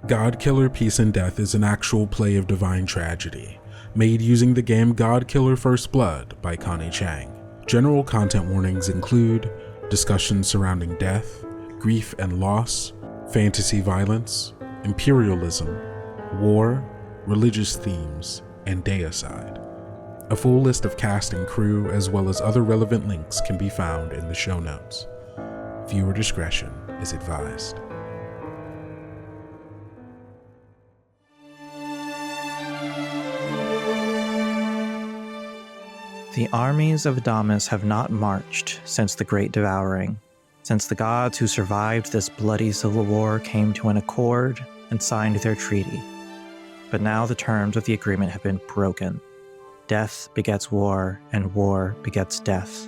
GODKILLER Peace and Death is an actual play of divine tragedy, made using the game GODKILLER First Blood by Connie Chang. General content warnings include discussions surrounding death, grief and loss, fantasy violence, imperialism, war, religious themes, and Deicide. A full list of cast and crew, as well as other relevant links, can be found in the show notes. Viewer discretion is advised. The armies of Adamus have not marched since the Great Devouring, since the gods who survived this bloody civil war came to an accord and signed their treaty. But now the terms of the agreement have been broken. Death begets war, and war begets death.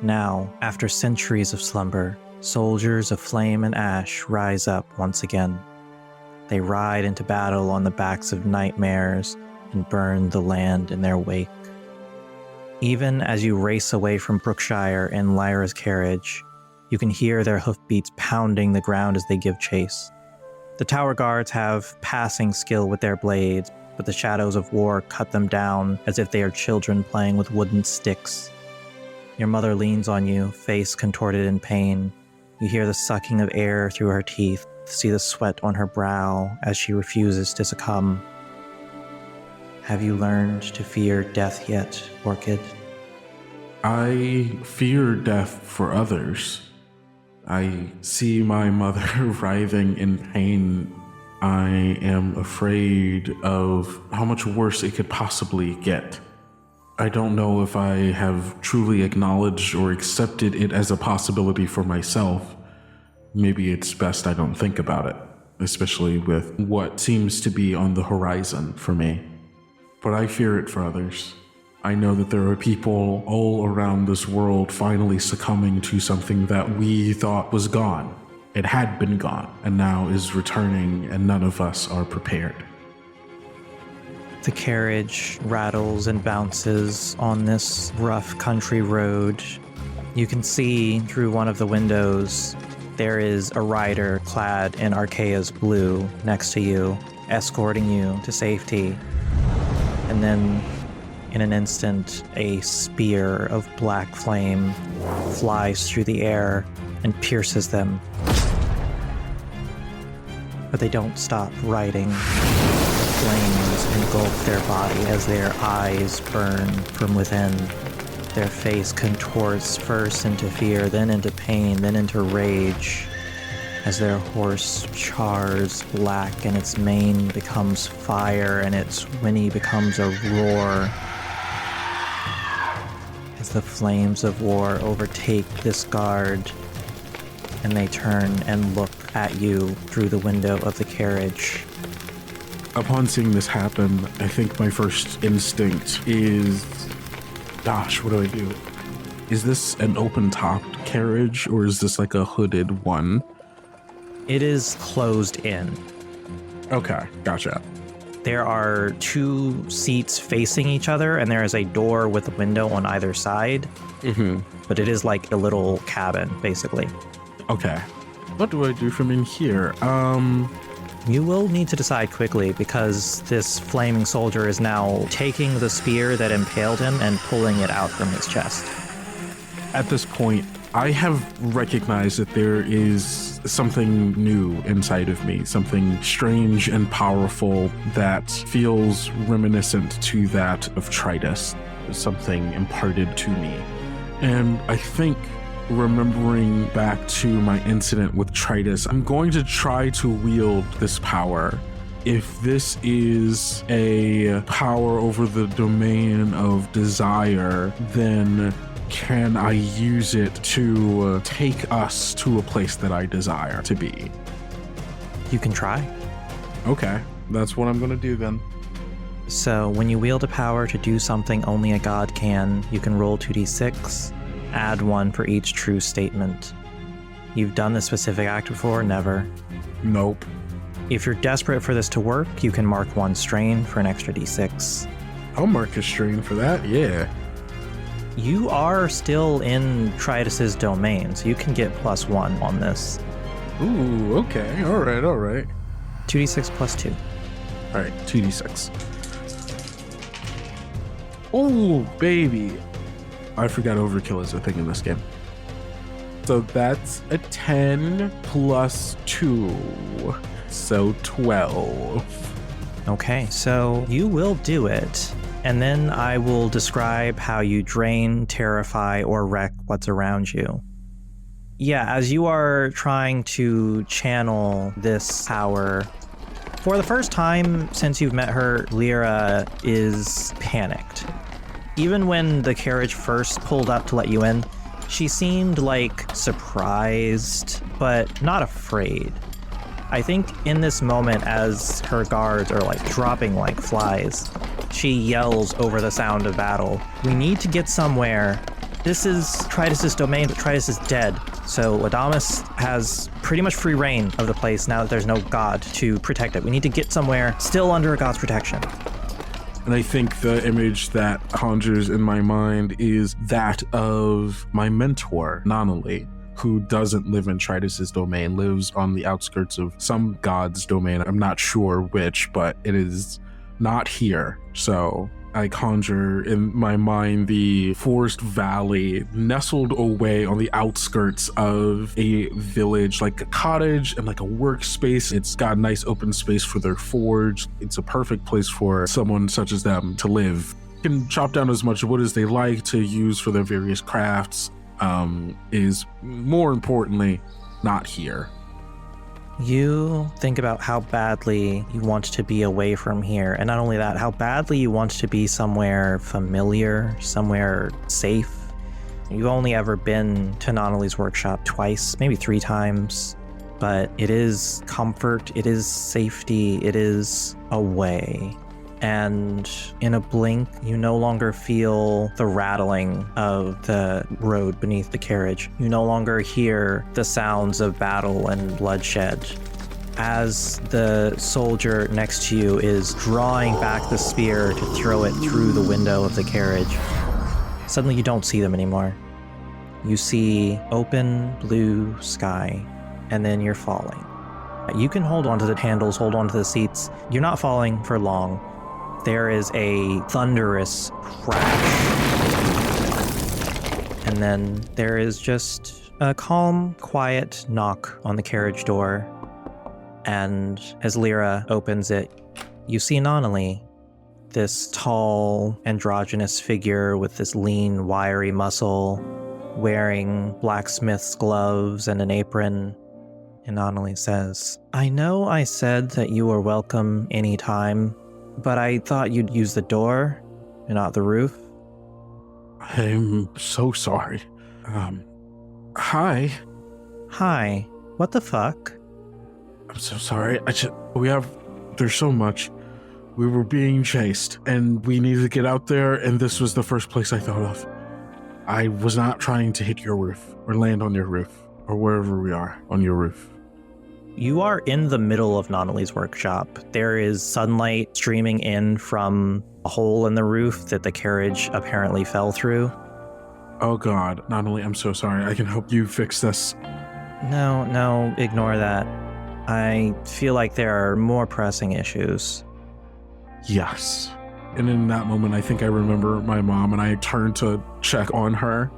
Now, after centuries of slumber, soldiers of flame and ash rise up once again. They ride into battle on the backs of nightmares and burn the land in their wake. Even as you race away from Brookshire in Lyra's carriage, you can hear their hoofbeats pounding the ground as they give chase. The tower guards have passing skill with their blades, but the shadows of war cut them down as if they are children playing with wooden sticks. Your mother leans on you, face contorted in pain. You hear the sucking of air through her teeth, see the sweat on her brow as she refuses to succumb. Have you learned to fear death yet, Orchid? I fear death for others. I see my mother writhing in pain. I am afraid of how much worse it could possibly get. I don't know if I have truly acknowledged or accepted it as a possibility for myself. Maybe it's best I don't think about it, especially with what seems to be on the horizon for me. But I fear it for others. I know that there are people all around this world finally succumbing to something that we thought was gone. It had been gone, and now is returning, and none of us are prepared. The carriage rattles and bounces on this rough country road. You can see through one of the windows there is a rider clad in Archaea's blue next to you, escorting you to safety. And then, in an instant, a spear of black flame flies through the air and pierces them. But they don't stop riding. Flames engulf their body as their eyes burn from within. Their face contorts first into fear, then into pain, then into rage. As their horse chars black and its mane becomes fire and its whinny becomes a roar. As the flames of war overtake this guard, and they turn and look at you through the window of the carriage. Upon seeing this happen, I think my first instinct is, gosh, what do I do? Is this an open-topped carriage, or is this like a hooded one? It is closed in. Okay, gotcha. There are two seats facing each other, and there is a door with a window on either side. But it is like a little cabin, basically. Okay. What do I do from in here? You will need to decide quickly, because this flaming soldier is now taking the spear that impaled him and pulling it out from his chest. At this point, I have recognized that there is something new inside of me, something strange and powerful that feels reminiscent to that of Tritus, something imparted to me. And I think, remembering back to my incident with Tritus, I'm going to try to wield this power. If this is a power over the domain of desire, then can I use it to take us to a place that I desire to be? You can try. Okay, that's what I'm going to do then. So when you wield a power to do something only a god can, you can roll 2d6, add 1 for each true statement. You've done this specific act before? Never. Nope. If you're desperate for this to work, you can mark 1 strain for an extra d6. I'll mark a strain for that, yeah. You are still in Tritus's domain, so you can get +1 on this. Ooh, okay, all right. 2d6 plus 2. All right, 2d6. Oh, baby. I forgot overkill is a thing in this game. So that's a 10 plus 2. So 12. Okay, so you will do it. And then I will describe how you drain, terrify, or wreck what's around you. Yeah, as you are trying to channel this power, for the first time since you've met her, Lyra is panicked. Even when the carriage first pulled up to let you in, she seemed like surprised, but not afraid. I think in this moment, as her guards are like dropping like flies, she yells over the sound of battle, "We need to get somewhere. This is Tritus's domain, but Tritus is dead. So Adamus has pretty much free reign of the place now that there's no god to protect it. We need to get somewhere still under a god's protection." And I think the image that conjures in my mind is that of my mentor, Nanalie, who doesn't live in Tritus's domain, lives on the outskirts of some god's domain. I'm not sure which, but it is not here. So I conjure in my mind the forest valley nestled away on the outskirts of a village, like a cottage and like a workspace. It's got a nice open space for their forge. It's a perfect place for someone such as them to live. Can chop down as much wood as they like to use for their various crafts. Is more importantly not here. You think about how badly you want to be away from here, and not only that, how badly you want to be somewhere familiar, somewhere safe. You've only ever been to Nanalie's workshop twice, maybe 3 times, but it is comfort, it is safety, it is a way. And in a blink, you no longer feel the rattling of the road beneath the carriage. You no longer hear the sounds of battle and bloodshed. As the soldier next to you is drawing back the spear to throw it through the window of the carriage, suddenly you don't see them anymore. You see open blue sky, and then you're falling. You can hold onto the handles, hold onto the seats. You're not falling for long. There is a thunderous crash. And then there is just a calm, quiet knock on the carriage door. And as Lyra opens it, you see Nanalie, this tall, androgynous figure with this lean, wiry muscle, wearing blacksmith's gloves and an apron. And Nanalie says, "I know I said that you were welcome anytime, but I thought you'd use the door and not the roof." I'm so sorry. Hi. Hi. What the fuck? I'm so sorry. There's so much. We were being chased and we needed to get out there, and this was the first place I thought of. I was not trying to hit your roof or land on your roof or wherever we are on your roof. You are in the middle of Nanalie's workshop. There is sunlight streaming in from a hole in the roof that the carriage apparently fell through. Oh God, Nanalie, I'm so sorry. I can help you fix this. No, ignore that. I feel like there are more pressing issues. Yes. And in that moment, I think I remember my mom, and I turned to check on her.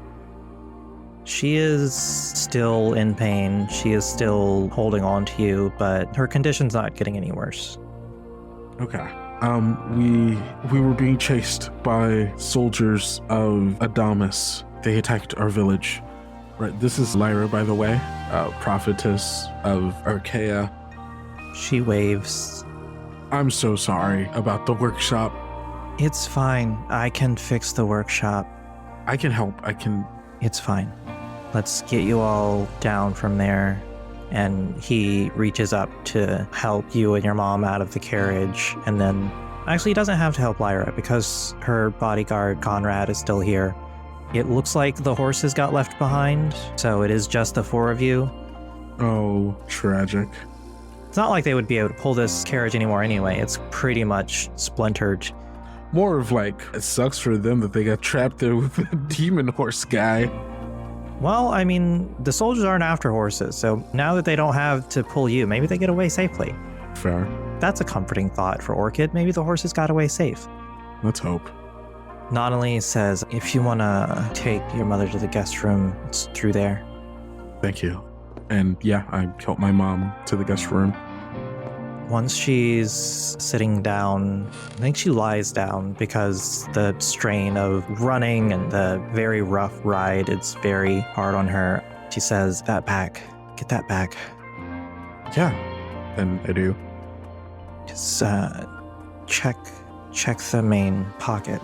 She is still in pain. She is still holding on to you, but her condition's not getting any worse. Okay. We were being chased by soldiers of Adamus. They attacked our village. Right, this is Lyra, by the way, prophetess of Archaea. She waves. I'm so sorry about the workshop. It's fine. I can fix the workshop. I can help. It's fine. Let's get you all down from there. And he reaches up to help you and your mom out of the carriage. And then, actually, he doesn't have to help Lyra because her bodyguard, Conrad, is still here. It looks like the horses got left behind, so it is just the 4 of you. Oh, tragic. It's not like they would be able to pull this carriage anymore anyway. It's pretty much splintered. More of like, it sucks for them that they got trapped there with the demon horse guy. Well, I mean, the soldiers aren't after horses, so now that they don't have to pull you, maybe they get away safely. Fair. That's a comforting thought for Orchid. Maybe the horses got away safe. Let's hope. Nanalie says, if you want to take your mother to the guest room, it's through there. Thank you. And yeah, I help my mom to the guest room. Once she's sitting down, I think she lies down because the strain of running and the very rough ride, it's very hard on her. She says, that bag, get that bag. Yeah, and I do. Just check the main pocket.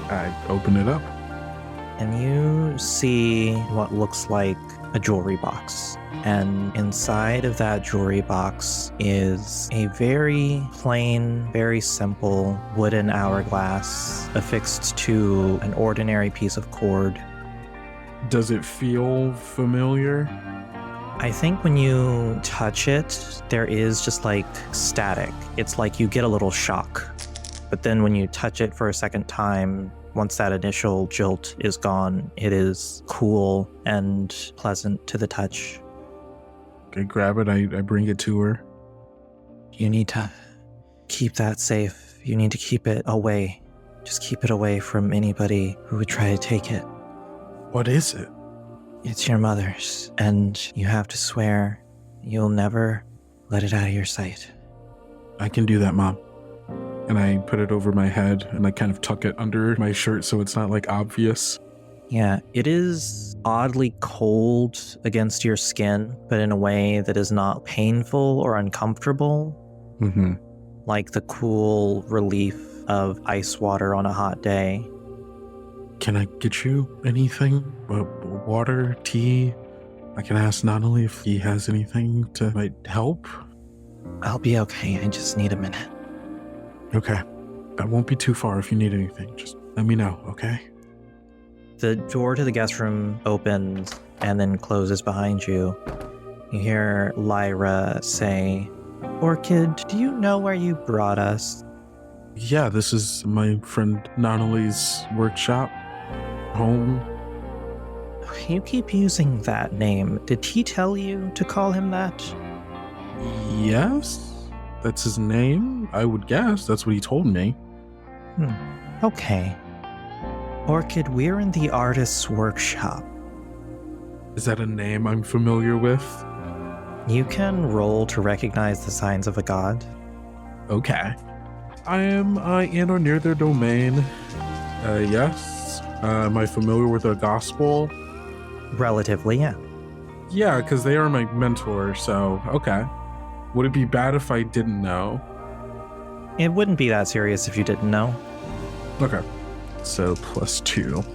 I open it up. And you see what looks like a jewelry box. And inside of that jewelry box is a very plain, very simple wooden hourglass affixed to an ordinary piece of cord. Does it feel familiar? I think when you touch it, there is just like static. It's like you get a little shock. But then when you touch it for a second time, once that initial jolt is gone, it is cool and pleasant to the touch. I grab it, I bring it to her. You need to keep that safe. You need to keep it away. Just keep it away from anybody who would try to take it. What is it? It's your mother's, and you have to swear you'll never let it out of your sight. I can do that, Mom. And I put it over my head and I kind of tuck it under my shirt so it's not like obvious. Yeah, it is oddly cold against your skin, but in a way that is not painful or uncomfortable. Mm-hmm. Like the cool relief of ice water on a hot day. Can I get you anything? Water, tea? I can ask Nanalie if he has anything to might help. I'll be okay. I just need a minute. Okay. I won't be too far if you need anything. Just let me know, okay? The door to the guest room opens and then closes behind you. You hear Lyra say, Orchid, do you know where you brought us? Yeah, this is my friend Nanalie's workshop. Home. You keep using that name. Did he tell you to call him that? Yes? That's his name, I would guess. That's what he told me. Okay. Orchid, we're in the artist's workshop. Is that a name I'm familiar with? You can roll to recognize the signs of a god. Okay. I am in or near their domain. Yes. Am I familiar with their gospel? Relatively, yeah. Yeah, because they are my mentor, so okay. Would it be bad if I didn't know? It wouldn't be that serious if you didn't know. Okay. So +2.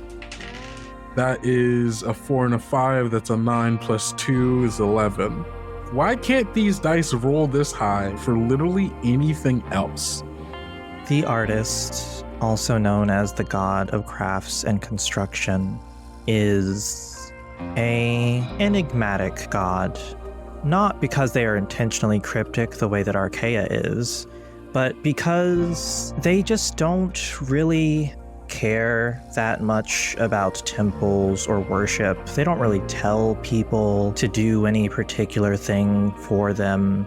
That is a 4 and a 5. That's a 9 + 2 is 11. Why can't these dice roll this high for literally anything else? The artist, also known as the god of crafts and construction, is an enigmatic god. Not because they are intentionally cryptic the way that Archaea is, but because they just don't really care that much about temples or worship. They don't really tell people to do any particular thing for them.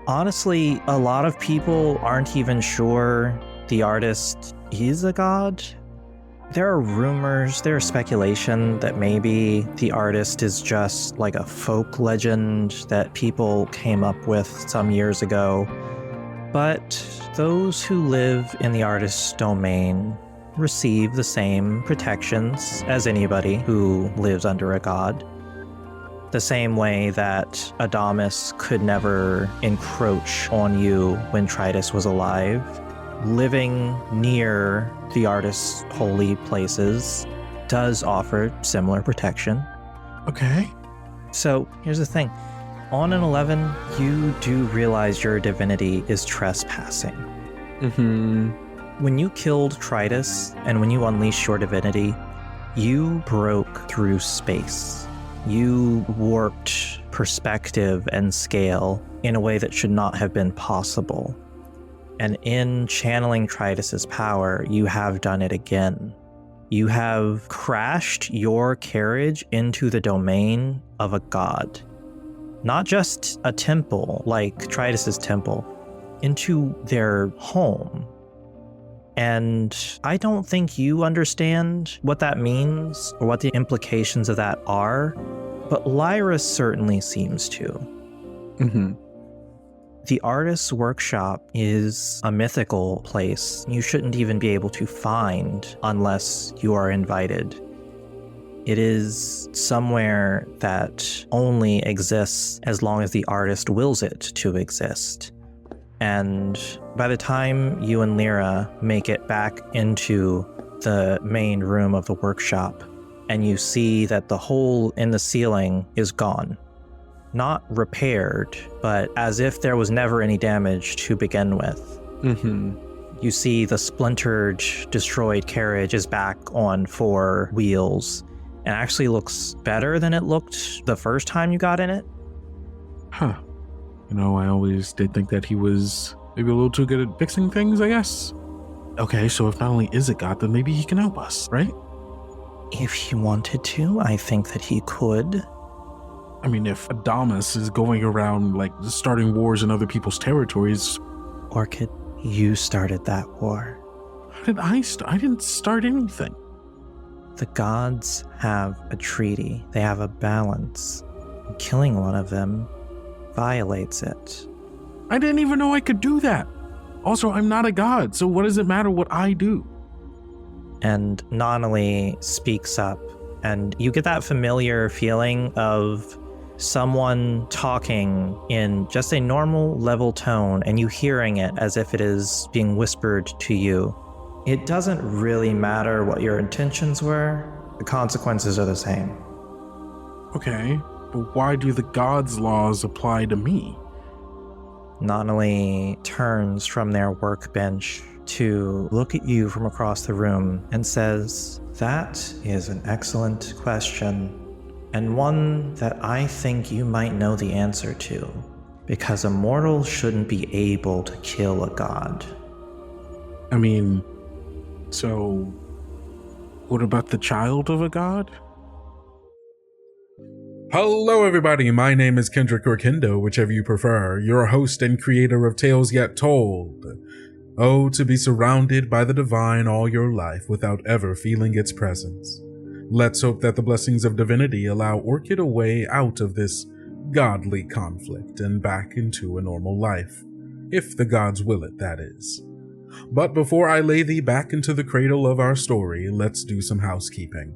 Honestly, a lot of people aren't even sure the artist is a god. There are rumors, there's speculation that maybe the artist is just like a folk legend that people came up with some years ago. But those who live in the artist's domain receive the same protections as anybody who lives under a god. The same way that Adamus could never encroach on you when Tritus was alive. Living near the artist's holy places does offer similar protection. Okay. So here's the thing. On an 11, you do realize your divinity is trespassing. When you killed Tritus and when you unleashed your divinity, you broke through space. You warped perspective and scale in a way that should not have been possible. And in channeling Tritus's power, you have done it again. You have crashed your carriage into the domain of a god. not just a temple like Tritus's temple, into their home. And I don't think you understand what that means or what the implications of that are, but Lyra certainly seems to. Mm-hmm. The artist's workshop is a mythical place you shouldn't even be able to find unless you are invited. It is somewhere that only exists as long as the artist wills it to exist. And by the time you and Lyra make it back into the main room of the workshop, and you see that the hole in the ceiling is gone. Not repaired, but as if there was never any damage to begin with. Mm-hmm. You see the splintered, destroyed carriage is back on 4 wheels, and actually looks better than it looked the first time you got in it. Huh. I always did think that he was maybe a little too good at fixing things, I guess. Okay, so if not only is it God, then maybe he can help us, right? If he wanted to, I think that he could. I mean, if Adamus is going around, starting wars in other people's territories... Orchid, you started that war. How did I start? I didn't start anything. The gods have a treaty. They have a balance. Killing one of them violates it. I didn't even know I could do that. Also, I'm not a god, so what does it matter what I do? And Nanalie speaks up, and you get that familiar feeling of someone talking in just a normal level tone, and you hearing it as if it is being whispered to you. It doesn't really matter what your intentions were. The consequences are the same. Okay, but why do the gods' laws apply to me? Nanalie turns from their workbench to look at you from across the room and says, "That is an excellent question, and one that I think you might know the answer to, because a mortal shouldn't be able to kill a god." I mean, so what about the child of a god? Hello everybody, my name is Kendrick or Kendo, whichever you prefer, your host and creator of Tales Yet Told. Oh, to be surrounded by the divine all your life without ever feeling its presence. Let's hope that the blessings of divinity allow Orchid a way out of this godly conflict and back into a normal life. If the gods will it, that is. But before I lay thee back into the cradle of our story, let's do some housekeeping.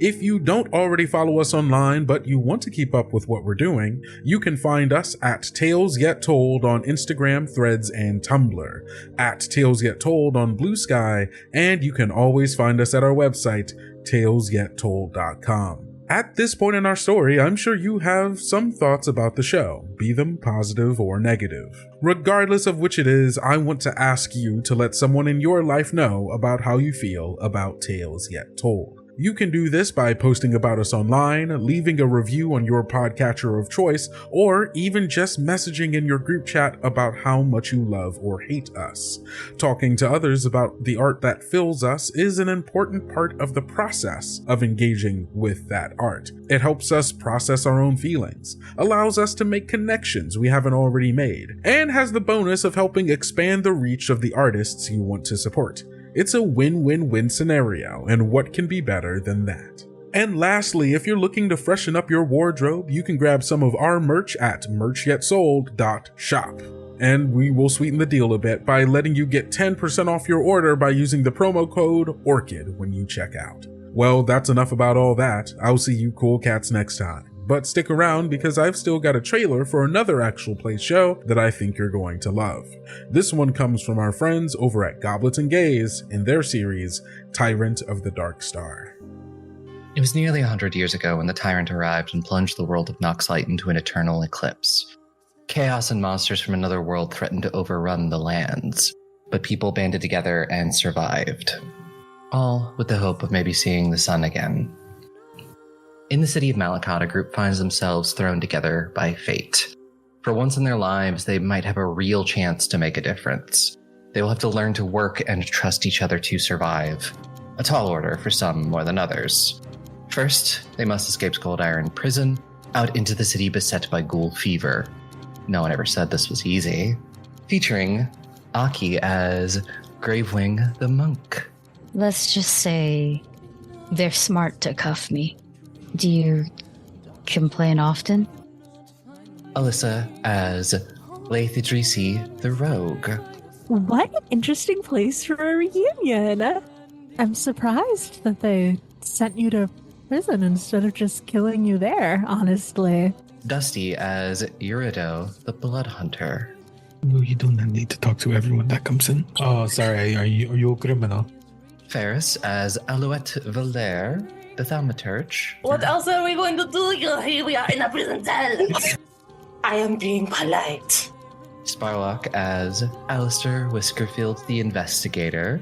If you don't already follow us online, but you want to keep up with what we're doing, you can find us at Tales Yet Told on Instagram, Threads, and Tumblr, at Tales Yet Told on Blue Sky, and you can always find us at our website, talesyettold.com. At this point in our story, I'm sure you have some thoughts about the show, be them positive or negative. Regardless of which it is, I want to ask you to let someone in your life know about how you feel about Tales Yet Told. You can do this by posting about us online, leaving a review on your podcatcher of choice, or even just messaging in your group chat about how much you love or hate us. Talking to others about the art that fills us is an important part of the process of engaging with that art. It helps us process our own feelings, allows us to make connections we haven't already made, and has the bonus of helping expand the reach of the artists you want to support. It's a win-win-win scenario, and what can be better than that? And lastly, if you're looking to freshen up your wardrobe, you can grab some of our merch at merchyetsold.shop. And we will sweeten the deal a bit by letting you get 10% off your order by using the promo code ORCHID when you check out. Well, that's enough about all that. I'll see you cool cats next time. But stick around because I've still got a trailer for another actual play show that I think you're going to love. This one comes from our friends over at Goblets and Gaze in their series, Tyrant of the Dark Star. It was nearly 100 years ago when the Tyrant arrived and plunged the world of Noxlight into an eternal eclipse. Chaos and monsters from another world threatened to overrun the lands, but people banded together and survived. All with the hope of maybe seeing the sun again. In the city of Malakot, a group finds themselves thrown together by fate. For once in their lives, they might have a real chance to make a difference. They will have to learn to work and trust each other to survive. A tall order for some more than others. First, they must escape Scoldiron prison, out into the city beset by ghoul fever. No one ever said this was easy. Featuring Aki as Gravewing the Monk. Let's just say they're smart to cuff me. Do you complain often? Alyssa as Laith Idrisi the Rogue. What an interesting place for a reunion. I'm surprised that they sent you to prison instead of just killing you there, honestly. Dusty as Urido the Blood Hunter. No, you do not need to talk to everyone that comes in. Oh, sorry. Are you a criminal? Ferris as Alouette Valere the Thaumaturge. What else are we going to do? Here we are in a prison cell. I am being polite. Sparlock as Alistair Whiskerfield the Investigator.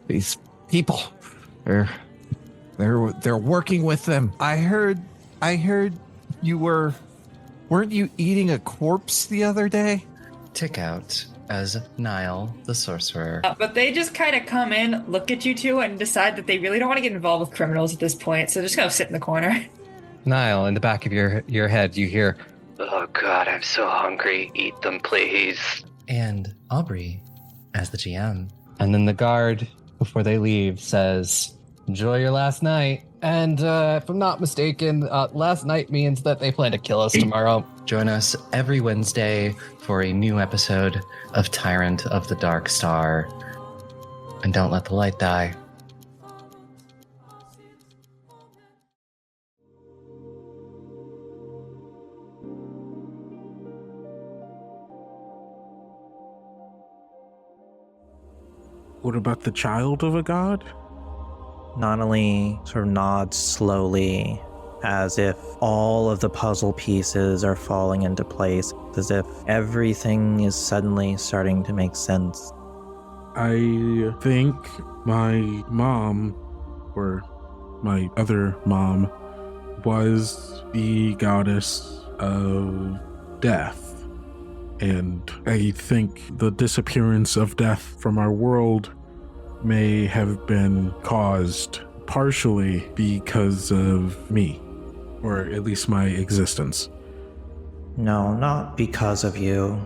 These people, they're working with them. I heard weren't you eating a corpse the other day? Tickout as Niall the Sorcerer. But they just kind of come in, look at you two, and decide that they really don't want to get involved with criminals at this point, so just go sit in the corner. Niall, in the back of your head, you hear, "Oh God, I'm so hungry. Eat them, please." And Aubrey as the GM. And then the guard, before they leave, says, "Enjoy your last night." And if I'm not mistaken, last night means that they plan to kill us tomorrow. Join us every Wednesday for a new episode of Tyrant of the Dark Star. And don't let the light die. What about the child of a god? Nanalie sort of nods slowly, as if all of the puzzle pieces are falling into place, as if everything is suddenly starting to make sense. I think my mom, or my other mom, was the goddess of death. And I think the disappearance of death from our world may have been caused partially because of me, or at least my existence. No, not because of you,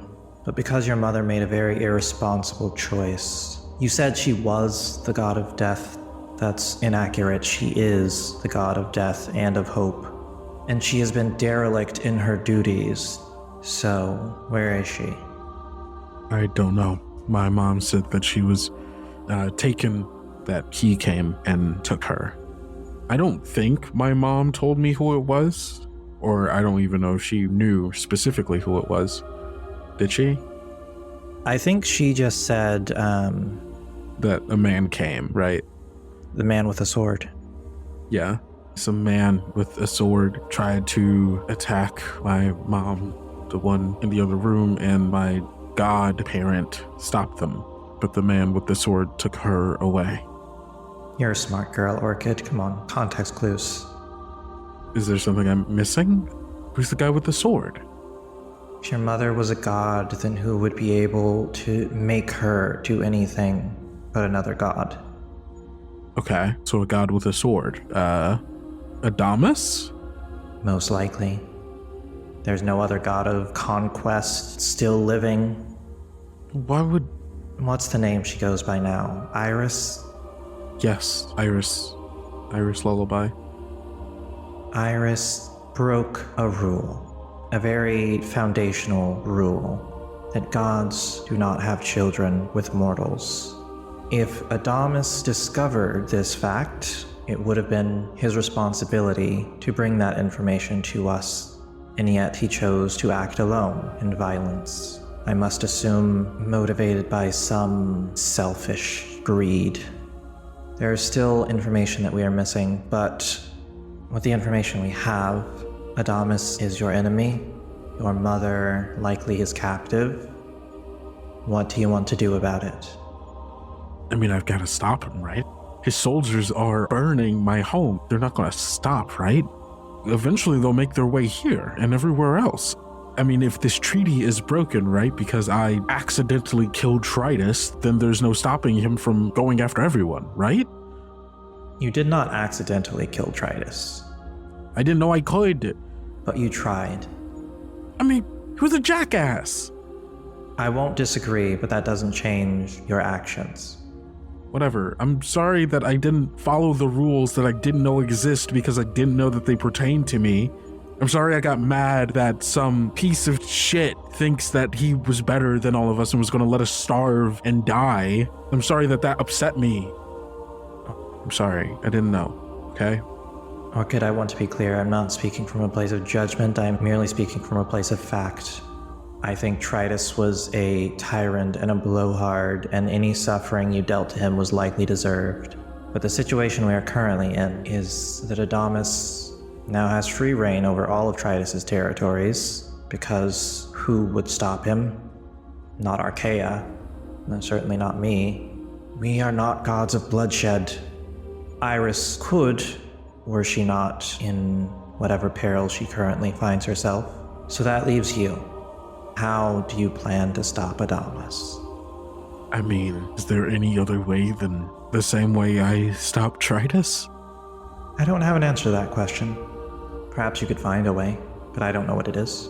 but because your mother made a very irresponsible choice. You said she was the god of death. That's inaccurate. She is the god of death and of hope. And she has been derelict in her duties. So, where is she? I don't know. My mom said that she was taken, that he came and took her. I don't think my mom told me who it was, or I don't even know if she knew specifically who it was. Did she? I think she just said, that a man came, right? the man with a sword. Yeah. Some man with a sword tried to attack my mom, the one in the other room, and my godparent stopped them. But the man with the sword took her away. You're a smart girl, Orchid. Come on, context clues. Is there something I'm missing? Who's the guy with the sword? If your mother was a god, then who would be able to make her do anything but another god? Okay, so a god with a sword. Adamus? Most likely. There's no other god of conquest still living. Why would... What's the name she goes by now? Iris? Yes, Iris. Iris Lullaby. Iris broke a rule. A very foundational rule. That gods do not have children with mortals. If Adamus discovered this fact, it would have been his responsibility to bring that information to us, and yet he chose to act alone in violence. I must assume motivated by some selfish greed. There is still information that we are missing, but with the information we have, Adamus is your enemy, your mother likely is captive. What do you want to do about it? I mean, I've got to stop him, right? His soldiers are burning my home. They're not going to stop, right? Eventually they'll make their way here and everywhere else. I mean, if this treaty is broken, right, because I accidentally killed Tritus, then there's no stopping him from going after everyone, right? You did not accidentally kill Tritus. I didn't know I could. But you tried. I mean, who's a jackass? I won't disagree, but that doesn't change your actions. Whatever. I'm sorry that I didn't follow the rules that I didn't know exist because I didn't know that they pertained to me. I'm sorry I got mad that some piece of shit thinks that he was better than all of us and was going to let us starve and die. I'm sorry that upset me. I'm sorry. I didn't know. Okay? Orchid, I want to be clear. I'm not speaking from a place of judgment. I'm merely speaking from a place of fact. I think Tritus was a tyrant and a blowhard, and any suffering you dealt to him was likely deserved. But the situation we are currently in is that Adamus now has free reign over all of Tritus's territories, because who would stop him? Not Archaea, and certainly not me. We are not gods of bloodshed. Iris could, were she not in whatever peril she currently finds herself. So that leaves you. How do you plan to stop Adamus? I mean, is there any other way than the same way I stopped Tritus? I don't have an answer to that question. Perhaps you could find a way, but I don't know what it is.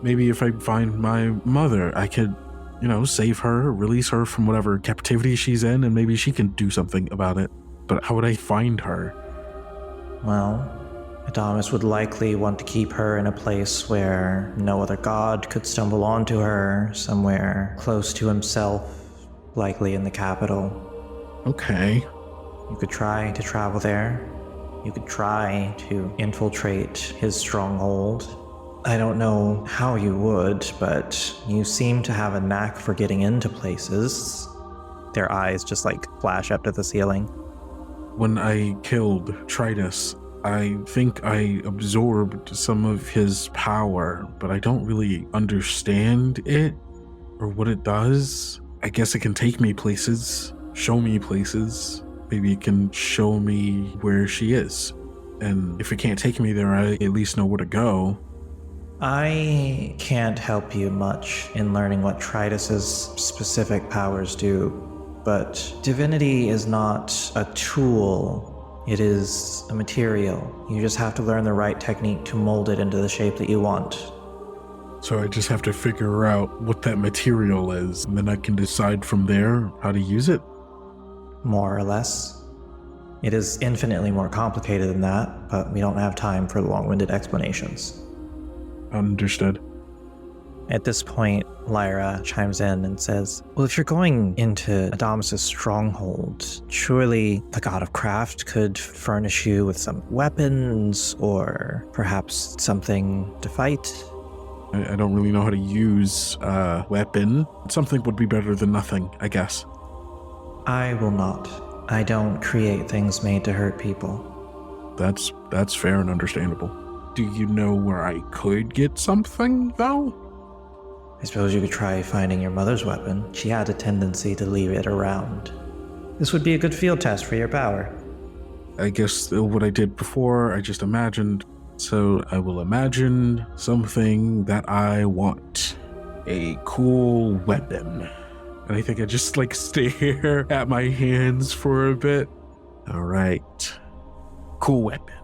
Maybe if I find my mother, I could, save her, release her from whatever captivity she's in, and maybe she can do something about it. But how would I find her? Well, Adamus would likely want to keep her in a place where no other god could stumble onto her, somewhere close to himself, likely in the capital. Okay. You could try to travel there. You could try to infiltrate his stronghold. I don't know how you would, but you seem to have a knack for getting into places. Their eyes just flash up to the ceiling. When I killed Tritus, I think I absorbed some of his power, but I don't really understand it or what it does. I guess it can take me places, show me places. Maybe it can show me where she is. And if it can't take me there, I at least know where to go. I can't help you much in learning what Tritus's specific powers do, but divinity is not a tool. It is a material. You just have to learn the right technique to mold it into the shape that you want. So I just have to figure out what that material is, and then I can decide from there how to use it? More or less. It is infinitely more complicated than that, but we don't have time for long-winded explanations. Understood. At this point, Lyra chimes in and says, well, if you're going into Adamus' stronghold, surely the god of craft could furnish you with some weapons or perhaps something to fight. I don't really know how to use a weapon. Something would be better than nothing, I guess. I will not. I don't create things made to hurt people. That's fair and understandable. Do you know where I could get something, though? I suppose you could try finding your mother's weapon. She had a tendency to leave it around. This would be a good field test for your power. I guess what I did before, I just imagined. So I will imagine something that I want. A cool weapon. And I think I just stare at my hands for a bit. All right. Cool weapon.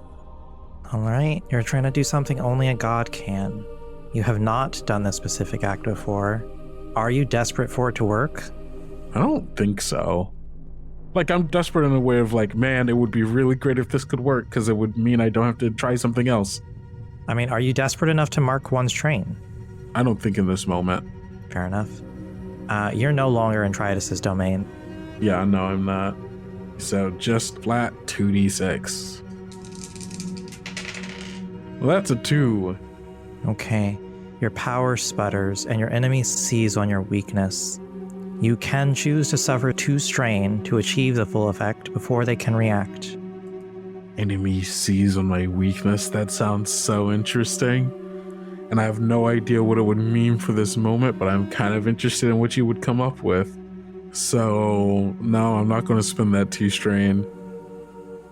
All right, you're trying to do something only a god can. You have not done this specific act before. Are you desperate for it to work? I don't think so. I'm desperate in a way of man, it would be really great if this could work because it would mean I don't have to try something else. I mean, are you desperate enough to mark one's train? I don't think in this moment. Fair enough. You're no longer in Tritus's domain. Yeah, no, I'm not. So just flat 2d6. Well, that's a 2. Okay. Your power sputters and your enemy seize on your weakness. You can choose to suffer 2 strain to achieve the full effect before they can react. Enemy seize on my weakness. That sounds so interesting. And I have no idea what it would mean for this moment, but I'm kind of interested in what you would come up with. So, no, I'm not going to spend that 2 strain.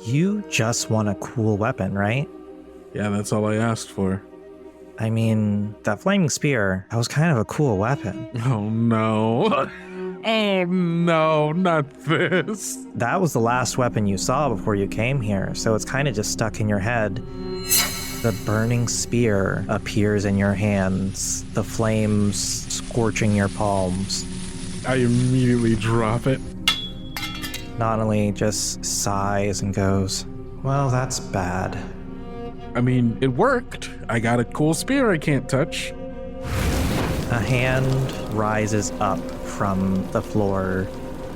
You just want a cool weapon, right? Yeah, that's all I asked for. I mean, that flaming spear, that was kind of a cool weapon. Oh no. Oh no, not this. That was the last weapon you saw before you came here, so it's kind of just stuck in your head. The burning spear appears in your hands, the flames scorching your palms. I immediately drop it. Nanalie just sighs and goes, well, that's bad. I mean, it worked. I got a cool spear I can't touch. A hand rises up from the floor.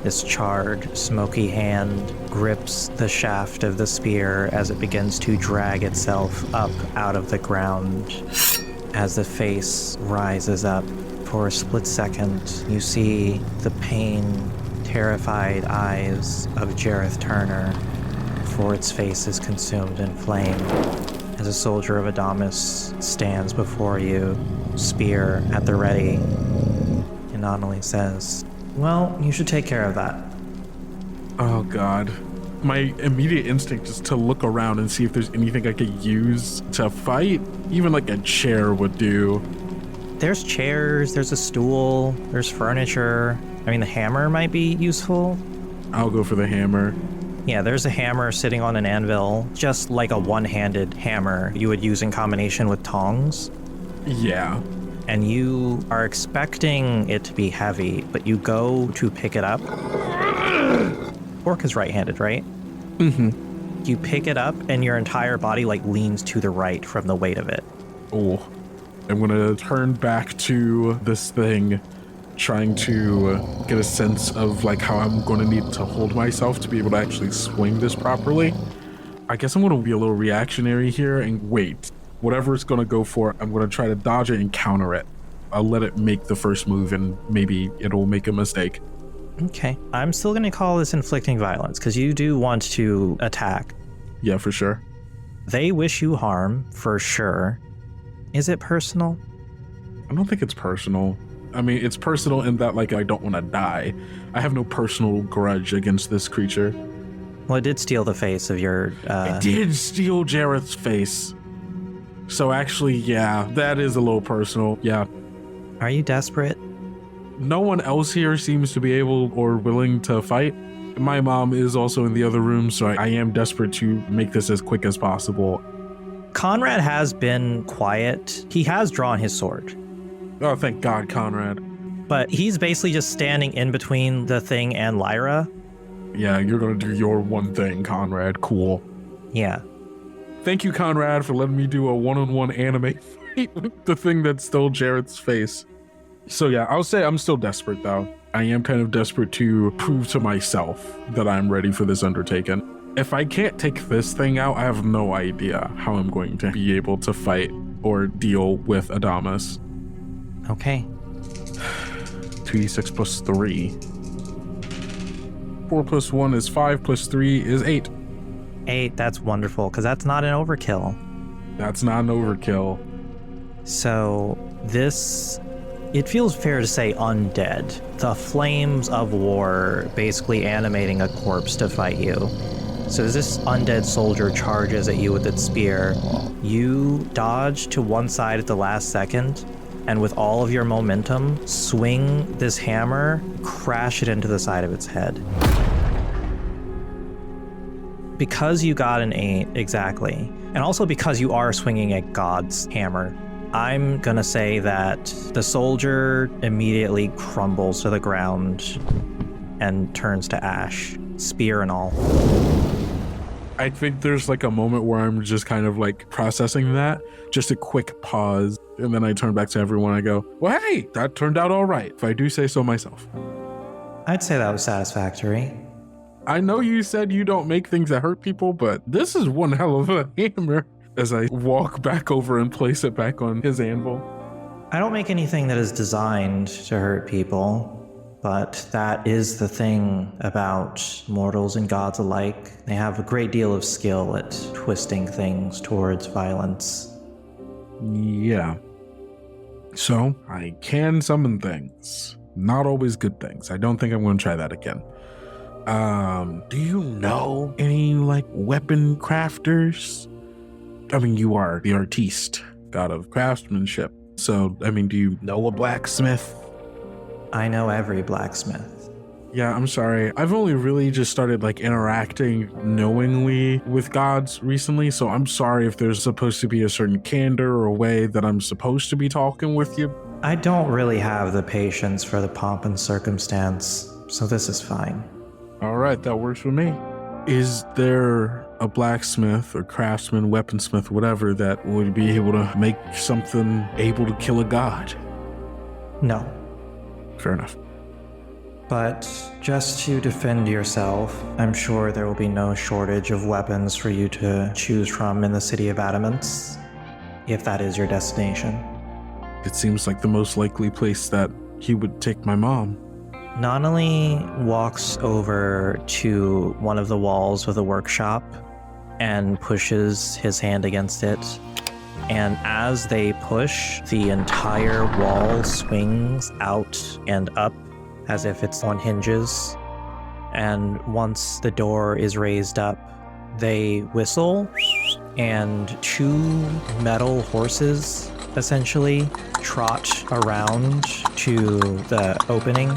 This charred, smoky hand grips the shaft of the spear as it begins to drag itself up out of the ground. As the face rises up, for a split second, you see the pain, terrified eyes of Jareth Turner before its face is consumed in flame. As a soldier of Adamus stands before you, spear at the ready, and Nanalie says, well, you should take care of that. Oh God. My immediate instinct is to look around and see if there's anything I could use to fight. Even like a chair would do. There's chairs, there's a stool, there's furniture. I mean, the hammer might be useful. I'll go for the hammer. Yeah, there's a hammer sitting on an anvil, just like a one-handed hammer you would use in combination with tongs. Yeah. And you are expecting it to be heavy, but you go to pick it up. Orc is right-handed, right? Mm-hmm. You pick it up, and your entire body like leans to the right from the weight of it. Oh. I'm gonna turn back to this thing, trying to get a sense of like how I'm gonna need to hold myself to be able to actually swing this properly. I guess I'm gonna be a little reactionary here and wait. Whatever it's gonna go for, I'm gonna try to dodge it and counter it. I'll let it make the first move and maybe it'll make a mistake. Okay. I'm still gonna call this inflicting violence because you do want to attack. Yeah, for sure. They wish you harm, for sure. Is it personal? I don't think it's personal. I mean, it's personal in that, like, I don't want to die. I have no personal grudge against this creature. Well, it did steal the face of your... It did steal Jareth's face. So actually, yeah, that is a little personal, yeah. Are you desperate? No one else here seems to be able or willing to fight. My mom is also in the other room, so I am desperate to make this as quick as possible. Conrad has been quiet. He has drawn his sword. Oh, thank God, Conrad. But he's basically just standing in between the thing and Lyra. Yeah, you're gonna do your one thing, Conrad. Cool. Yeah. Thank you, Conrad, for letting me do a one-on-one anime fight with the thing that stole Jareth's face. So yeah, I'll say I'm still desperate, though. I am kind of desperate to prove to myself that I'm ready for this undertaking. If I can't take this thing out, I have no idea how I'm going to be able to fight or deal with Adamus. Okay. 2d6 plus 3. 4 plus 1 is 5 plus 3 is 8. 8, that's wonderful, because that's not an overkill. That's not an overkill. So this, it feels fair to say undead. The flames of war basically animating a corpse to fight you. So as this undead soldier charges at you with its spear, you dodge to one side at the last second, and with all of your momentum, swing this hammer, crash it into the side of its head. Because you got an 8, exactly, and also because you are swinging a god's hammer, I'm gonna say that the soldier immediately crumbles to the ground and turns to ash, spear and all. I think there's like a moment where I'm just kind of like processing that, just a quick pause, and then I turn back to everyone. I go, well, hey, that turned out all right, if I do say so myself. I'd say that was satisfactory. I know you said you don't make things that hurt people, but this is one hell of a hammer. As I walk back over and place it back on his anvil. I don't make anything that is designed to hurt people. But that is the thing about mortals and gods alike. They have a great deal of skill at twisting things towards violence. Yeah. So, I can summon things. Not always good things. I don't think I'm going to try that again. Do you know any, like, weapon crafters? I mean, you are the artiste, god of craftsmanship. So, I mean, do you know a blacksmith? I know every blacksmith. Yeah, I'm sorry. I've only really just started like interacting knowingly with gods recently, so I'm sorry if there's supposed to be a certain candor or way that I'm supposed to be talking with you. I don't really have the patience for the pomp and circumstance, so this is fine. All right, that works with me. Is there a blacksmith or craftsman, weaponsmith, whatever, that would be able to make something able to kill a god? No. Fair enough. But just to defend yourself, I'm sure there will be no shortage of weapons for you to choose from in the city of Adamants, if that is your destination. It seems like the most likely place that he would take my mom. Nanalie walks over to one of the walls of the workshop and pushes his hand against it. And as they push, the entire wall swings out and up as if it's on hinges. And once the door is raised up, they whistle, and two metal horses essentially trot around to the opening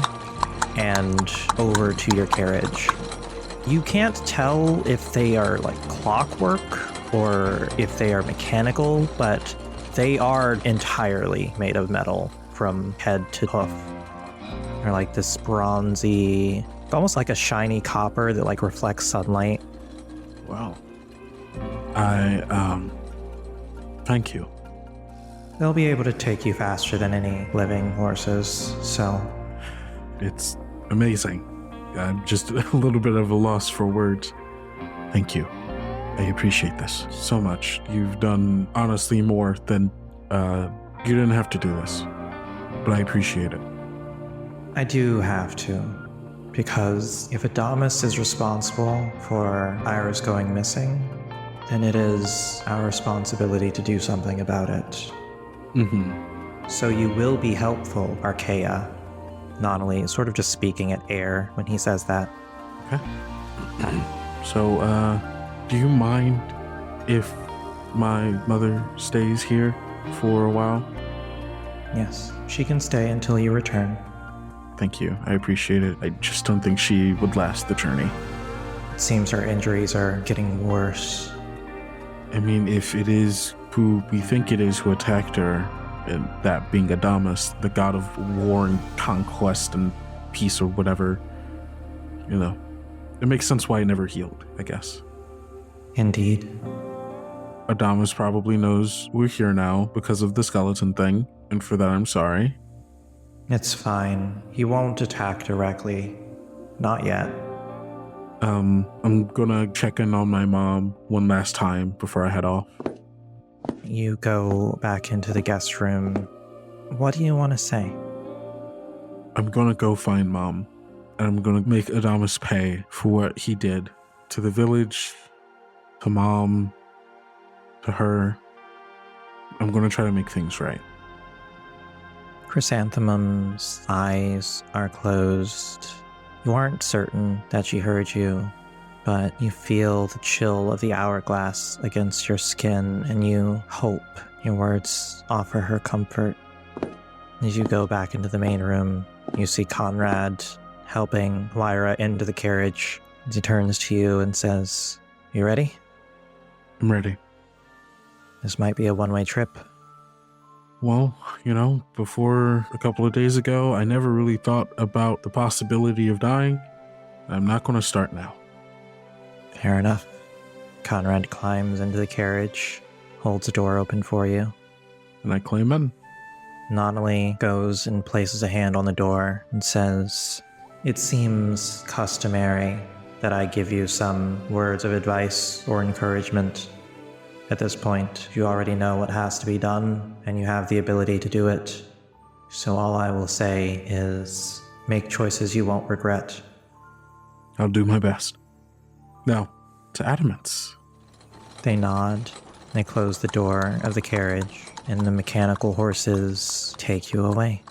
and over to your carriage. You can't tell if they are like clockwork or if they are mechanical, but they are entirely made of metal from head to hoof. They're like this bronzy, almost like a shiny copper that like reflects sunlight. Wow. Thank you. They'll be able to take you faster than any living horses, so... It's amazing. I'm just a little bit of a loss for words. Thank you. I appreciate this so much. You've done honestly more than, you didn't have to do this, but I appreciate it. I do have to, because if Adamus is responsible for Iris going missing, then it is our responsibility to do something about it. Mm-hmm. So you will be helpful, Archaea. Nanalie is sort of just speaking at air when he says that. Okay. So, do you mind if my mother stays here for a while? Yes, she can stay until you return. Thank you. I appreciate it. I just don't think she would last the journey. It seems her injuries are getting worse. I mean, if it is who we think it is who attacked her, and that being Adamus, the god of war and conquest and peace or whatever, you know, it makes sense why it never healed, I guess. Indeed. Adamus probably knows we're here now because of the skeleton thing, and for that I'm sorry. It's fine. He won't attack directly. Not yet. I'm gonna check in on my mom one last time before I head off. You go back into the guest room. What do you want to say? I'm gonna go find Mom, and I'm gonna make Adamus pay for what he did to the village, to Mom, to her. I'm gonna try to make things right. Chrysanthemum's eyes are closed. You aren't certain that she heard you, but you feel the chill of the hourglass against your skin, and you hope your words offer her comfort. As you go back into the main room, you see Conrad helping Lyra into the carriage. As he turns to you and says, "You ready?" I'm ready. This might be a one-way trip. Well, you know, before a couple of days ago, I never really thought about the possibility of dying. I'm not going to start now. Fair enough. Conrad climbs into the carriage, holds the door open for you. And I climb in. Nanalie goes and places a hand on the door and says, "It seems customary that I give you some words of advice or encouragement. At this point, you already know what has to be done, and you have the ability to do it. So all I will say is, make choices you won't regret." I'll do my best. Now, to Adamants. They nod. They close the door of the carriage, and the mechanical horses take you away.